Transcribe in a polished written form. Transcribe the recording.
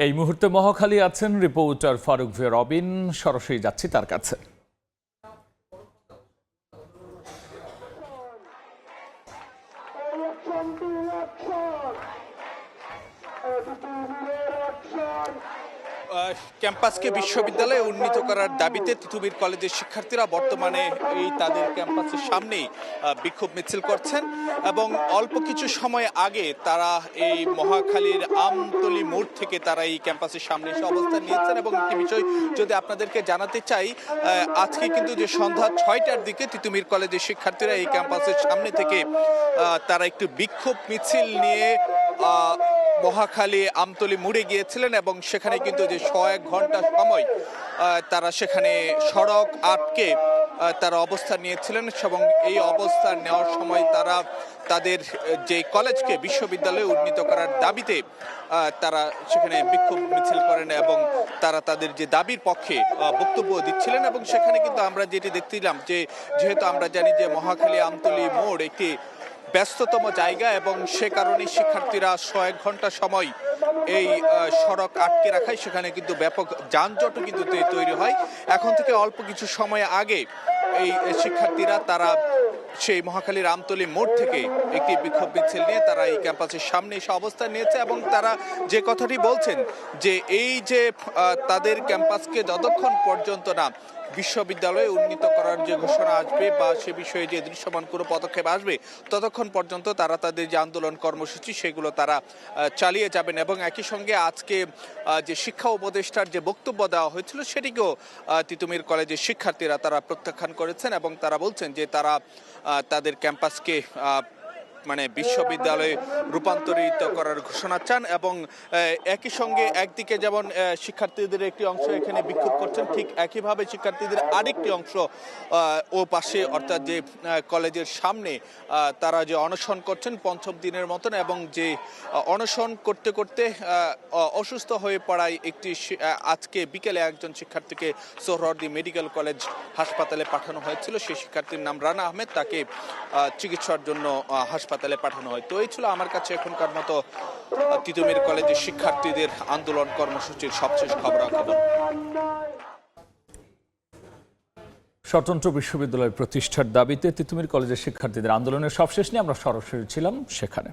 এই মুহূর্তে মহাখালী আছেন রিপোর্টার ফারুক ভে রবিন। সরাসরি যাচ্ছি তার কাছে। ক্যাম্পাসকে বিশ্ববিদ্যালয়ে উন্নীত করার দাবিতে তিতুমীর কলেজের শিক্ষার্থীরা বর্তমানে এই তাদের ক্যাম্পাসের সামনেই বিক্ষোভ মিছিল করছেন এবং অল্প কিছু সময় আগে তারা এই মহাখালীর আমতলী মোড় থেকে তারা এই ক্যাম্পাসের সামনে এসে অবস্থান নিয়েছেন। এবং একটি বিষয় যদি আপনাদেরকে জানাতে চাই, আজকে কিন্তু যে সন্ধ্যা 6টার দিকে তিতুমীর কলেজের শিক্ষার্থীরা এই ক্যাম্পাসের সামনে থেকে তারা একটু বিক্ষোভ মিছিল নিয়ে মহাখালী আমতলী মোড়ে গিয়েছিলেন এবং সেখানে কিন্তু যে 1 ঘন্টা সময় তারা সেখানে সড়ক আটকে তারা অবস্থান নিয়েছিলেন এবং এই অবস্থান নেওয়ার সময় তারা তাদের যে কলেজকে বিশ্ববিদ্যালয়ে উন্নীত করার দাবিতে তারা সেখানে বিক্ষোভ মিছিল করেন এবং তারা তাদের যে দাবির পক্ষে বক্তব্য দিচ্ছিলেন। এবং সেখানে কিন্তু আমরা যেটি দেখছিলাম যে যেহেতু আমরা জানি যে মহাখালী আমতলী মোড় একটি ব্যস্ততম জায়গা এবং সে কারণে শিক্ষার্থীরা 1 ঘন্টা সময় এই সড়ক আটকে রাখায় সেখানে কিন্তু ব্যাপক যানজটও কিন্তু তৈরি হয়। এখন থেকে অল্প কিছু সময় আগে এই শিক্ষার্থীরা তারা সেই মহাখালীর আমতলী মোড় থেকে একটি বিক্ষোভ মিছিল নিয়ে তারা এই ক্যাম্পাসের সামনে এসে অবস্থান নিয়েছে এবং তারা যে কথাটি বলছেন যে এই যে তাদের ক্যাম্পাসকে যতক্ষণ পর্যন্ত না বিশ্ববিদ্যালয়ে উন্নীত করার যে ঘোষণা আসবে বা সে বিষয়ে যে দৃশ্যমান কোনো পদক্ষেপ আসবে ততক্ষণ পর্যন্ত তারা তাদের যে আন্দোলন কর্মসূচি সেগুলো তারা চালিয়ে যাবেন। এবং একই সঙ্গে আজকে যে শিক্ষা উপদেষ্টার যে বক্তব্য দেওয়া হয়েছিল সেটিকেও তিতুমীর কলেজের শিক্ষার্থীরা তারা প্রত্যাখ্যান করেছেন এবং তারা বলছেন যে তারা তাদের ক্যাম্পাসকে মানে বিশ্ববিদ্যালয়ে রূপান্তরিত করার ঘোষণা চান। এবং একই সঙ্গে একদিকে যেমন শিক্ষার্থীদের একটি অংশ এখানে বিক্ষোভ করছেন, ঠিক একইভাবে শিক্ষার্থীদের আরেকটি অংশ ও পাশে অর্থাৎ যে কলেজের সামনে তারা যে অনশন করছেন 5ম দিনের মতন এবং যে অনশন করতে করতে অসুস্থ হয়ে পড়ায় একটি আজকে বিকেলে একজন শিক্ষার্থীকে সোহরাওয়ার্দী মেডিকেল কলেজ হাসপাতালে পাঠানো হয়েছিল। সেই শিক্ষার্থীর নাম রানা আহমেদ, তাকে চিকিৎসার জন্য হাসপাতালে পাঠানো হয়। তো এই ছিল আমার কাছে এখনকার মতো তিতুমীর কলেজের শিক্ষার্থীদের আন্দোলন কর্মসূচির সবশেষ খবরাখবর। স্বতন্ত্র বিশ্ববিদ্যালয় প্রতিষ্ঠার দাবিতে তিতুমীর কলেজের শিক্ষার্থীদের আন্দোলনের সবশেষ নিয়ে আমরা সরাসরি ছিলাম সেখানে।